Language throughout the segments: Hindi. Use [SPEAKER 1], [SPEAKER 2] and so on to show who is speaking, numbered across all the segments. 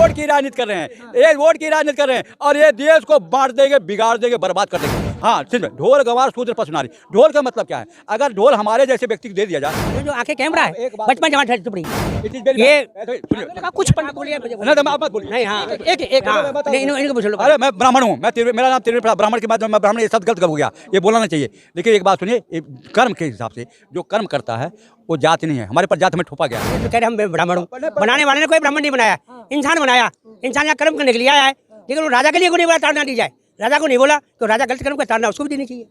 [SPEAKER 1] वोट की राजनीति कर रहे हैं, ये वोट की राजनीति कर रहे हैं और ये देश को बांट देंगे, बिगाड़ देंगे, बर्बाद कर देंगे। हाँ, सिर्फ ढोल गंवार शूद्र पशुनारी। ढोल का मतलब क्या है? अगर ढोल हमारे जैसे व्यक्ति को दे दिया जाए,
[SPEAKER 2] जो आके कैमरा है बचपन जमा चुप रही
[SPEAKER 1] ये
[SPEAKER 2] कुछ पंडित बोलिए
[SPEAKER 1] आप मत बोलिए।
[SPEAKER 2] नहीं। हाँ एक इनको पूछ लो।
[SPEAKER 1] अरे मैं ब्राह्मण हूँ, मेरा नाम त्रिवेणी ब्राह्मण के बाद मैं ब्राह्मण, ये शब्द गलत हो गया, ये बोलना चाहिए। लेकिन एक बात सुनिए, कर्म के हिसाब से जो कर्म करता है वो जाति नहीं है, हमारे पर जात में ठोपा गया है।
[SPEAKER 2] तो कह रहे हम ब्राह्मण हूँ, बनाने वाले ने कोई ब्राह्मण नहीं बनाया, इंसान बनाया। इंसान यहाँ कर्म करने के लिए आया है, लेकिन वो राजा के लिए को नहीं बोला ताड़ना दी जाए। राजा को नहीं बोला तो राजा गलत कर्म का ताड़ना उसको भी देनी चाहिए।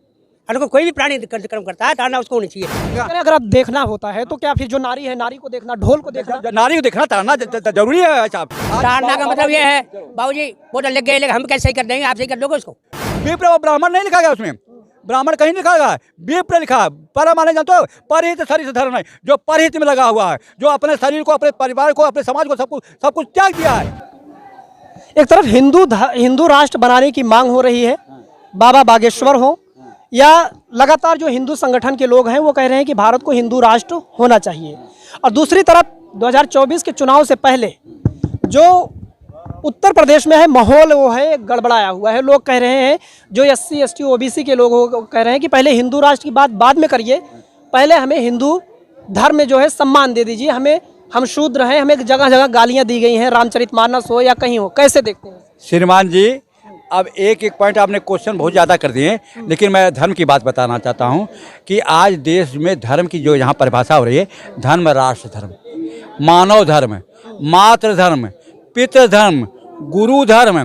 [SPEAKER 2] अगर कोई भी प्राणी गलत कर्म करता है ताड़ना उसको होनी चाहिए।
[SPEAKER 3] अगर आप देखना होता है तो क्या फिर जो नारी है, नारी को देखना, ढोल को देखना,
[SPEAKER 1] नारी को देखना, ताड़ना जरूरी है साहब।
[SPEAKER 2] ताड़ना का मतलब ये है बाबूजी वो तो लग गए, हम कैसे कर देंगे, आप सही कर दोगे उसको।
[SPEAKER 1] विप्र और ब्राह्मण नहीं लिखा गया उसमें, ब्राह्मण कहीं लिखा गया, विप्र लिखा। पर माने जानते हो, परहित शरीर से धर्म नहीं, जो परहित में लगा हुआ है, जो अपने शरीर को, अपने परिवार को, अपने समाज को, सब कुछ त्याग दिया है।
[SPEAKER 3] एक तरफ हिंदू राष्ट्र बनाने की मांग हो रही है, बाबा बागेश्वर हो या लगातार जो हिंदू संगठन के लोग हैं वो कह रहे हैं कि भारत को हिंदू राष्ट्र होना चाहिए। और दूसरी तरफ 2024 के चुनाव से पहले जो उत्तर प्रदेश में है माहौल वो है गड़बड़ाया हुआ है। लोग कह रहे हैं, जो SC ST OBC के लोग कह रहे हैं कि पहले हिंदू राष्ट्र की बात बाद में करिए, पहले हमें हिंदू धर्म में जो है सम्मान दे दीजिए। हम शूद्र हैं, हमें जगह जगह गालियां दी गई हैं, रामचरितमानस हो या कहीं हो। कैसे देखते हैं
[SPEAKER 1] श्रीमान जी? अब एक पॉइंट आपने क्वेश्चन बहुत ज़्यादा कर दिए, लेकिन मैं धर्म की बात बताना चाहता हूँ कि आज देश में धर्म की जो यहाँ परिभाषा हो रही है, धर्म, राष्ट्र धर्म, मानव धर्म, मातृ धर्म, पितृ धर्म, गुरु धर्म,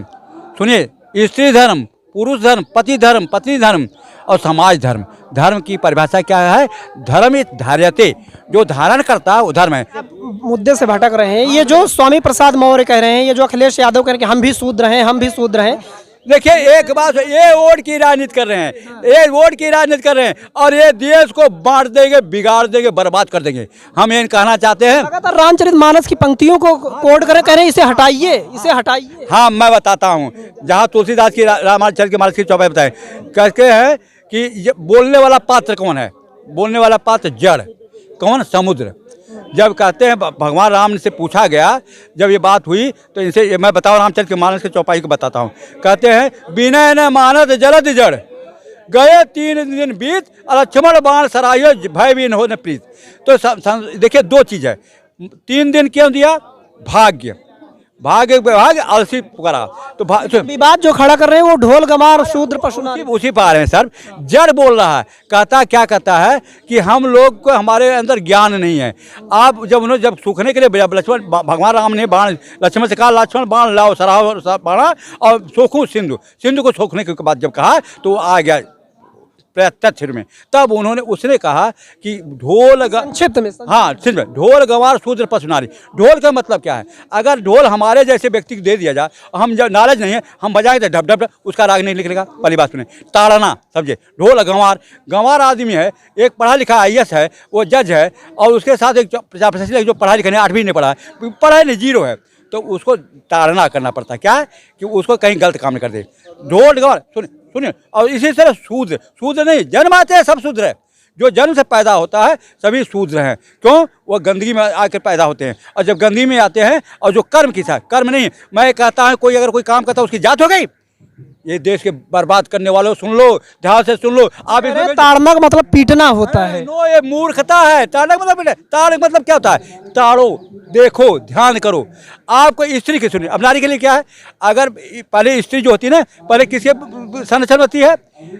[SPEAKER 1] सुनिए, स्त्री धर्म, पुरुष धर्म, पति धर्म, पत्नी धर्म और समाज धर्म। धर्म की परिभाषा क्या है? धर्म धार्यते, जो धारण करता है वो धर्म है।
[SPEAKER 3] मुद्दे से भटक रहे हैं। ये जो स्वामी प्रसाद मौर्य कह रहे हैं, ये जो अखिलेश यादव कह रहे हैं कि हम भी शूद्र हैं, हम भी शूद्र हैं।
[SPEAKER 1] देखिए एक बात, ये वोट की राजनीति कर रहे हैं, ये वोट की राजनीति कर रहे हैं और ये देश को बांट देंगे, बिगाड़ देंगे, बर्बाद कर देंगे। हम ये कहना चाहते हैं।
[SPEAKER 3] लगातार रामचरितमानस की पंक्तियों को कोट करें, कह रहे हैं इसे हटाइए, इसे हटाइए।
[SPEAKER 1] हाँ, मैं बताता हूँ। जहाँ तुलसीदास की रामाचरितमानस की चौपाई बताए, कहते हैं कि ये बोलने वाला पात्र कौन है? बोलने वाला पात्र जड़, कौन? समुद्र। जब कहते हैं भगवान राम से पूछा गया, जब ये बात हुई तो इनसे मैं बताऊँ, रामचरितमानस की चौपाई को बताता हूँ। कहते हैं विनय न मानत जलद जड़, गए 3 दिन बीत, लक्ष्मण बाण सरायो भय भी न हो न प्रीत। तो देखिए दो चीज़ है। 3 दिन क्यों दिया? भाग्य, भाग्य आलसी पुकारा। तो
[SPEAKER 3] विवाद जो खड़ा कर रहे हैं वो ढोल गंवार शूद्र पशुनारी
[SPEAKER 1] उसी पर आ रहे हैं सर। जड़ बोल रहा है, क्या कहता है कि हम लोग को, हमारे अंदर ज्ञान नहीं है। आप जब सूखने के लिए लक्ष्मण, भगवान राम ने बाण लक्ष्मण से कहा, लक्ष्मण बाण लाओ, सराहो बाणा और सोखूं सिंधु को सोखने के बाद जब कहा तो आ गया प्रत्यक्ष में। तब उसने कहा कि ढोल
[SPEAKER 3] संक्षिप्त में,
[SPEAKER 1] हाँ सिर्फ ढोल गंवार शूद्र पशुनारी। ढोल का मतलब क्या है? अगर ढोल हमारे जैसे व्यक्ति को दे दिया जाए, हम जब नॉलेज नहीं है, हम बजाएंगे तो ढप ढप, उसका राग नहीं निकलेगा। पहली बात सुने, ताड़ना समझे। ढोल गंवार आदमी है, एक पढ़ा लिखा IAS है, वो जज है, और उसके साथ एक प्रशासनिक जो पढ़ा लिखा नहीं, 8वीं नहीं पढ़ा है, पढ़ा नहीं, 0 है, तो उसको ताड़ना करना पड़ता है। क्या है कि उसको कहीं गलत काम नहीं कर दे। ढोल गंवार सुनिए। और इसी तरह शूद्र नहीं, जन्म आते हैं सब शूद्र है। जो जन्म से पैदा होता है सभी शूद्र हैं। क्यों? वो गंदगी में आकर पैदा होते हैं, और जब गंदगी में आते हैं, और जो कर्म की साथ कर्म नहीं, मैं कहता हूँ कोई अगर कोई काम करता है उसकी जात हो गई। ये देश के बर्बाद करने वालों सुन लो, ध्यान से सुन लो। आप
[SPEAKER 3] ताड़ना का मतलब पीटना होता है।
[SPEAKER 1] नो, ये मूर्खता है। ताड़ना का मतलब ताड़ मतलब क्या होता है? ताड़ो, देखो, ध्यान करो। आपको स्त्री की सुनिए, अब नारी के लिए क्या है? अगर पहले स्त्री जो होती है ना, पहले किसके संरक्षण होती है?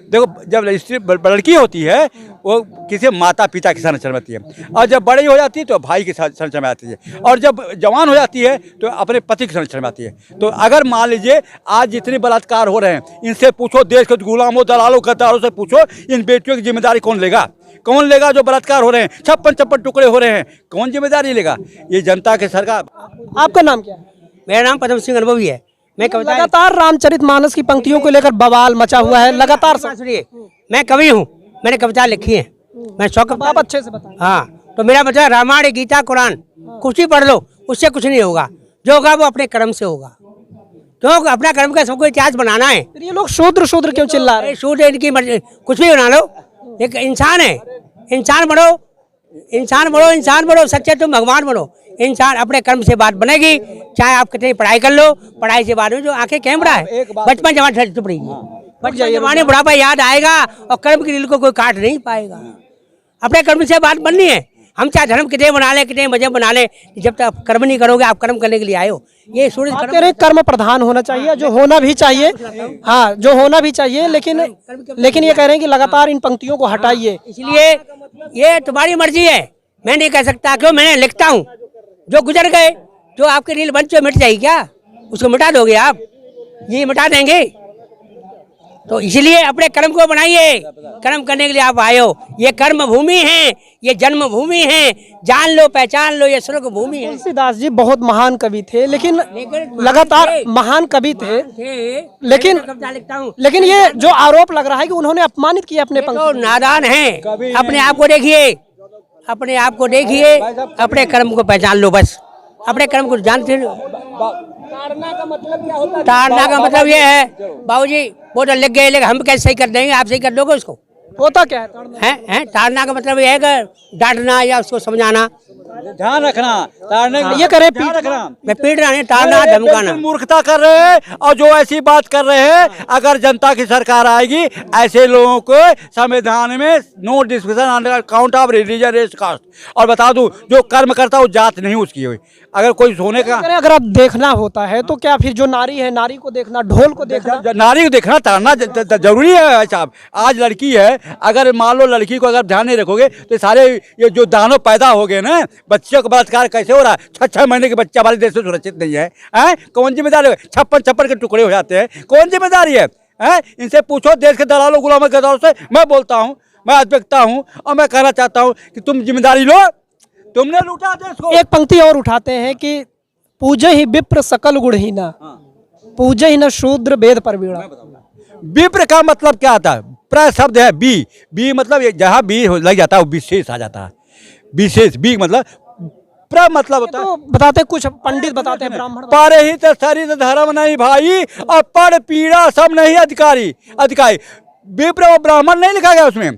[SPEAKER 1] देखो, जब स्त्री लड़की होती है वो किसी माता पिता के संरक्षण में आती है, और जब बड़ी हो जाती है तो भाई के संरक्षण में आती है, और जब जवान हो जाती है तो अपने पति के संरक्षण में आती है। तो अगर मान लीजिए आज जितने बलात्कार हो रहे हैं, इनसे पूछो, देश के गुलामों, दलालों, गद्दारों से पूछो, इन बेटियों की जिम्मेदारी कौन लेगा? कौन लेगा? जो बलात्कार हो रहे हैं, 56 टुकड़े हो रहे हैं, कौन जिम्मेदारी लेगा? ये जनता के सरकार।
[SPEAKER 3] आपका नाम क्या है?
[SPEAKER 2] मेरा नाम पद्म सिंह अनुभवी है। मैं कविता
[SPEAKER 3] लगातार रामचरितमानस की पंक्तियों को लेकर बवाल मचा हुआ है लगातार।
[SPEAKER 2] सुनिए, मैं कवि हूँ, मैंने कविता लिखी है, मैं शौक।
[SPEAKER 3] आप अच्छे से बताएं।
[SPEAKER 2] हाँ, तो मेरा मतलब रामायण, गीता, कुरान कुछ ही पढ़ लो, उससे कुछ नहीं होगा। जो होगा वो अपने कर्म से होगा। क्यों? अपना कर्म का सबको इतिहास बनाना है।
[SPEAKER 3] ये लोग शूद्र क्यों चिल्ला रहे हैं?
[SPEAKER 2] शूद्र इनकी मर्जी, कुछ भी बना लो, एक इंसान है। इंसान बनो, इंसान बनो, इंसान बनो, सच्चे तुम भगवान बनो। इंसान अपने कर्म से बात बनेगी। चाहे आप कितनी पढ़ाई कर लो, पढ़ाई से बाद में जो आंखें कैमरा है, बचपन जवान चुप रही, बचपन जवानी बुढ़ापा याद आएगा और कर्म की रील को कोई काट नहीं पाएगा। अपने कर्म से बात बननी है। हम चाहे धर्म कितने बना ले, कितने मजहब बना ले, जब तक आप कर्म नहीं करोगे, आप कर्म करने के लिए आए हो। ये सूर्य
[SPEAKER 3] आप कह रहे हैं कर्म प्रधान होना चाहिए, जो होना भी चाहिए, हाँ जो होना भी चाहिए, लेकिन ये कह रहे हैं कि लगातार इन पंक्तियों को हटाइए।
[SPEAKER 2] इसलिए ये तुम्हारी मर्जी है, मैं नहीं कह सकता। क्यों, मैंने लिखता हूँ, जो गुजर गए, जो आपकी रील बन चो मिट जाएगी क्या, उसको मिटा दोगे आप? ये मिटा देंगे। तो इसलिए अपने कर्म को बनाइए, कर्म करने के लिए आप आए हो। ये कर्म भूमि है, ये जन्म भूमि है, जान लो पहचान लो, ये स्वर्ग भूमि है।
[SPEAKER 3] तुलसीदास जी बहुत महान कवि थे, लेकिन लगातार महान कवि थे, लेकिन
[SPEAKER 2] लिखता हूँ,
[SPEAKER 3] लेकिन ये जो आरोप लग रहा है कि उन्होंने अपमानित किया अपने
[SPEAKER 2] तो नादान है। अपने आप को देखिए, अपने आप को देखिए, अपने कर्म को पहचान लो, बस अपने कर्म को जानते। ताड़ना का मतलब क्या होता है? ताड़ना का मतलब ये है, बाबूजी वो तो लिख गए, लेकिन हम कैसे सही कर देंगे, आप सही कर दोगे उसको?
[SPEAKER 3] होता क्या है ताड़ना?
[SPEAKER 2] है ताड़ना का मतलब ये है कि डांटना या उसको समझाना,
[SPEAKER 1] ध्यान रखना, ताड़ने का
[SPEAKER 3] ये करे
[SPEAKER 1] ध्यान रखना।
[SPEAKER 2] मैं पीट रहा नहीं, ताड़ना धमकाना।
[SPEAKER 1] मूर्खता कर रहे हैं और जो ऐसी बात कर रहे हैं, अगर जनता की सरकार आएगी, ऐसे लोगों को संविधान में no discussion on account of religion race caste. और बता दूं, जो कर्म करता है वो जात नहीं उसकी हुई। अगर कोई सोने का
[SPEAKER 3] अगर आप देखना होता है तो क्या फिर जो नारी है, नारी को देखना, ढोल को देखना,
[SPEAKER 1] नारी को देखना, ताड़ना जरूरी है साहब। आज लड़की है, अगर मान लो लड़की को अगर ध्यान नहीं रखोगे तो सारे ये जो दानव पैदा हो गए ना, बच्चों का बलात्कार कैसे हो रहा है? 6-6 महीने के बच्चा हमारे देश में सुरक्षित नहीं है, हैं? कौन जिम्मेदारी है? 56 के टुकड़े हो जाते हैं, कौन जिम्मेदारी है? इनसे पूछो, देश के दलालों गुलामों के दौर से मैं बोलता हूँ, मैं आज व्यक्ता हूँ और मैं कहना चाहता हूँ कि तुम जिम्मेदारी लो। तुमने लूटा देश को।
[SPEAKER 3] एक पंक्ति और उठाते हैं कि पूजे ही विप्र सकल गुणहीना, पूजे ही न शूद्र वेद परवीणा।
[SPEAKER 1] विप्र का मतलब क्या आता है? प्र शब्द है बी, बी मतलब जहाँ बी लग जाता है वो विशेष आ जाता है। विशेष बी मतलब प्र मतलब होता है,
[SPEAKER 3] तो बताते कुछ पंडित बताते हैं ब्राह्मण,
[SPEAKER 1] परहित सरित धर्म नहीं भाई और पर पीड़ा सब नहीं अधिकारी। अधिकारी विप्र और ब्राह्मण नहीं लिखा गया उसमें,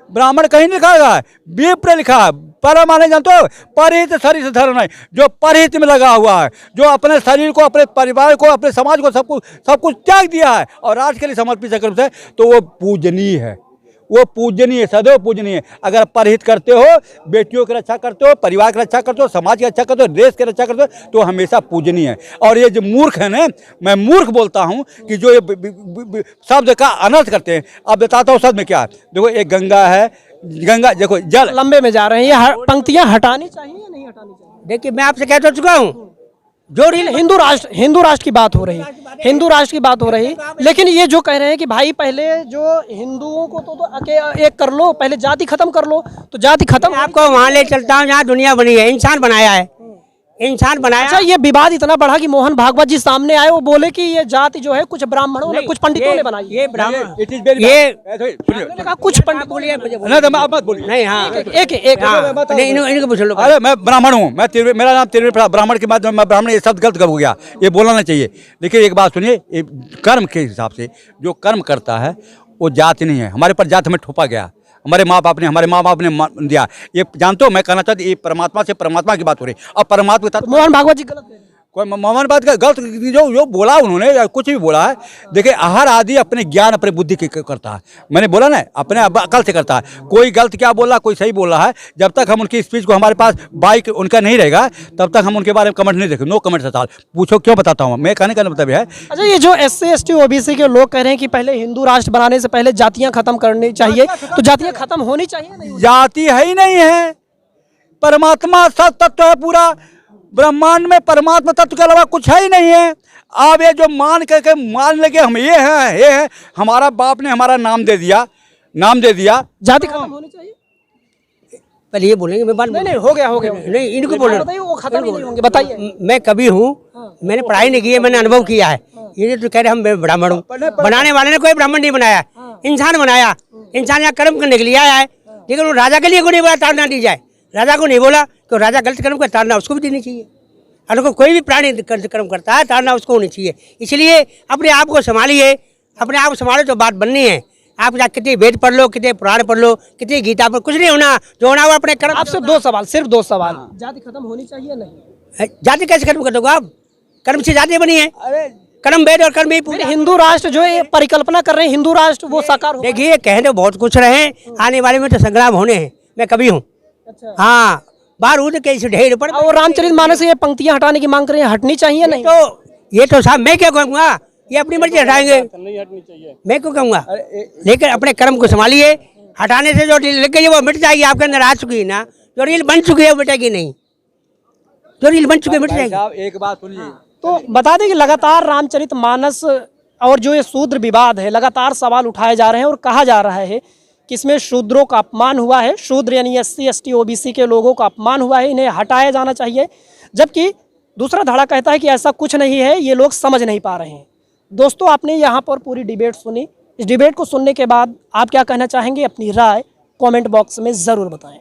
[SPEAKER 1] ब्राह्मण कहीं नहीं लिखा गया है, विप्र लिखा है। पर माने जानते हो, परहित सरित धर्म नहीं, जो परहित में लगा हुआ है, जो अपने शरीर को, अपने परिवार को, अपने समाज को सब कुछ त्याग दिया है और राष्ट्र के लिए समर्पित कर्म से, तो वो पूजनीय है, वो पूजनीय, सदैव पूजनीय। अगर परहित करते हो, बेटियों की रक्षा करते हो, परिवार की रक्षा करते हो, समाज की रक्षा करते हो, देश की रक्षा करते हो, तो हमेशा पूजनीय है। और ये जो मूर्ख है ना, मैं मूर्ख बोलता हूँ कि जो ये शब्द का अनर्थ करते हैं। अब बताता हूँ शब्द में क्या है। देखो एक गंगा है, गंगा देखो जल,
[SPEAKER 3] लंबे में जा रहे हैं, ये पंक्तियां हटानी चाहिए या नहीं हटानी चाहिए?
[SPEAKER 2] देखिए मैं आपसे कह तो चुका हूँ, जो रील
[SPEAKER 3] हिंदू राष्ट्र की बात हो रही है, हिंदू राष्ट्र की बात हो रही, लेकिन ये जो कह रहे हैं कि भाई पहले जो हिंदुओं को तो एक कर लो, पहले जाति खत्म कर लो, तो जाति खत्म।
[SPEAKER 2] आपको वहाँ ले चलता हूँ जहाँ दुनिया बनी है, इंसान बनाया है, इंसान बनाया।
[SPEAKER 3] अच्छा, ये विवाद इतना बढ़ा कि मोहन भागवत जी सामने आए, वो बोले कि ये जाति जो है कुछ ब्राह्मणों ने, कुछ पंडितों ने बनाई।
[SPEAKER 2] ये ब्राह्मण,
[SPEAKER 1] इट इज वेरी,
[SPEAKER 2] ये
[SPEAKER 1] सुनिए
[SPEAKER 3] कहा कुछ पंडित बोलिए,
[SPEAKER 1] आप मत बोलिए।
[SPEAKER 2] नहीं, हाँ
[SPEAKER 3] एक
[SPEAKER 2] हाँ, नहीं इनको पूछ लो।
[SPEAKER 1] अरे मैं ब्राह्मण हूँ, मेरा नाम तिरवे, ब्राह्मण के बाद मैं ब्राह्मण, ये शब्द गलत हो गया, ये बोलना नहीं चाहिए। देखिए एक बात सुनिए, कर्म के हिसाब से जो कर्म करता है वो जाति नहीं है। हमारे पर जात हमें थोपा गया, हमारे माँ बाप ने दिया। ये जानते हो, मैं कहना चाहती, ये परमात्मा से परमात्मा की बात हो रही है और परमात्मा के साथ
[SPEAKER 3] मोहन भागवत जी गलत है।
[SPEAKER 1] कोई मोहन बात का गलत जो बोला उन्होंने, या कुछ भी बोला है। देखिए हर आदमी अपने ज्ञान, अपने बुद्धि के करता है। मैंने बोला ना, अपने अकल से करता है। कोई गलत क्या बोला, कोई सही बोल रहा है, जब तक हम उनकी स्पीच को, हमारे पास बाइक उनका नहीं रहेगा, तब तक हम उनके बारे में कमेंट नहीं देखेंगे। नो कमेंट सताल पूछो, क्यों बताता हूँ मैं, कहने का मतलब है।
[SPEAKER 3] अच्छा, ये जो SC ST OBC के लोग कह रहे हैं कि पहले हिंदू राष्ट्र बनाने से पहले जातियां खत्म करनी चाहिए, तो जातियां खत्म होनी चाहिए नहीं?
[SPEAKER 1] जाति है ही नहीं है, परमात्मा सत तत्व है पूरा ब्रह्मांड में, परमात्मा तत्व के अलावा कुछ है ही नहीं है। अब ये जो मान करके मान लगे हम ये हैं, हमारा बाप ने हमारा नाम दे दिया,
[SPEAKER 3] जाति खत्म होनी चाहिए।
[SPEAKER 2] पहले ये बोलेंगे, मैं बात
[SPEAKER 3] नहीं हो गया
[SPEAKER 2] नहीं, इनको बोलो,
[SPEAKER 3] वो खत्म ही नहीं होंगे। बताइए,
[SPEAKER 2] मैं कवि हूँ, मैंने पढ़ाई नहीं की है, मैंने अनुभव किया है। ये तो कह रहे हम ब्राह्मण हूँ, बनाने वाले ने कोई ब्राह्मण नहीं बनाया, इंसान बनाया। इंसान यहाँ कर्म करने के लिए आया है, लेकिन वो राजा के लिए को नहीं बोला ताड़ना दी जाए, राजा को नहीं बोला कि राजा गलत कर्म का ताड़ना उसको भी देनी चाहिए। अगर कोई भी प्राणी कर्म करता है, ताड़ना उसको होनी चाहिए। इसलिए अपने आप को संभालिए, अपने आप को संभालो तो बात बननी है। आप जा कितनी वेद पढ़ लो, कितने पुराण पढ़ लो, कितनी गीता पढ़, कुछ नहीं होना। जो होना वो अपने कर्म।
[SPEAKER 3] आपसे दो सवाल, सिर्फ दो सवाल। जाति खत्म होनी चाहिए नहीं?
[SPEAKER 2] जाति कैसे खत्म कर दोगे आप? कर्म से जाति बनी है। कर्म वेद और कर्म ही
[SPEAKER 3] फिर
[SPEAKER 2] पूरा।
[SPEAKER 3] हिंदू राष्ट्र जो ये परिकल्पना कर रहे हैं, हिंदू राष्ट्र वो साकार होगा?
[SPEAKER 2] देखिए कह तो बहुत कुछ रहे हैं, आने वाले में तो संग्राम होने हैं। मैं कभी हूँ,
[SPEAKER 3] अच्छा।
[SPEAKER 2] हाँ, बारूद के इस ढेर पर।
[SPEAKER 3] और रामचरितमानस से ये पंक्तियां हटाने की मांग कर रहे हैं, हटनी चाहिए नहीं?
[SPEAKER 2] ये तो साहब मैं क्या कहूँगा, ये अपनी मर्जी हटाएंगे, मैं क्यों कहूँगा। लेकिन अपने कर्म को संभालिए, हटाने से जो रील लग गई है वो मिट जाएगी। आपके अंदर आ चुकी है ना, जो रील बन चुकी है वो मिटेगी नहीं, जो रील बन चुकी है मिट
[SPEAKER 1] भाई
[SPEAKER 2] जाएगी।
[SPEAKER 1] साहब एक बात सुनिए,
[SPEAKER 3] तो बता दें कि लगातार रामचरितमानस और जो ये शूद्र विवाद है, लगातार सवाल उठाए जा रहे हैं और कहा जा रहा है कि इसमें शूद्रों का अपमान हुआ है, शूद्र यानी SC ST OBC के लोगों का अपमान हुआ है, इन्हें हटाया जाना चाहिए। जबकि दूसरा धड़ा कहता है कि ऐसा कुछ नहीं है, ये लोग समझ नहीं पा रहे हैं। दोस्तों, आपने यहाँ पर पूरी डिबेट सुनी। इस डिबेट को सुनने के बाद आप क्या कहना चाहेंगे? अपनी राय कमेंट बॉक्स में ज़रूर बताएं।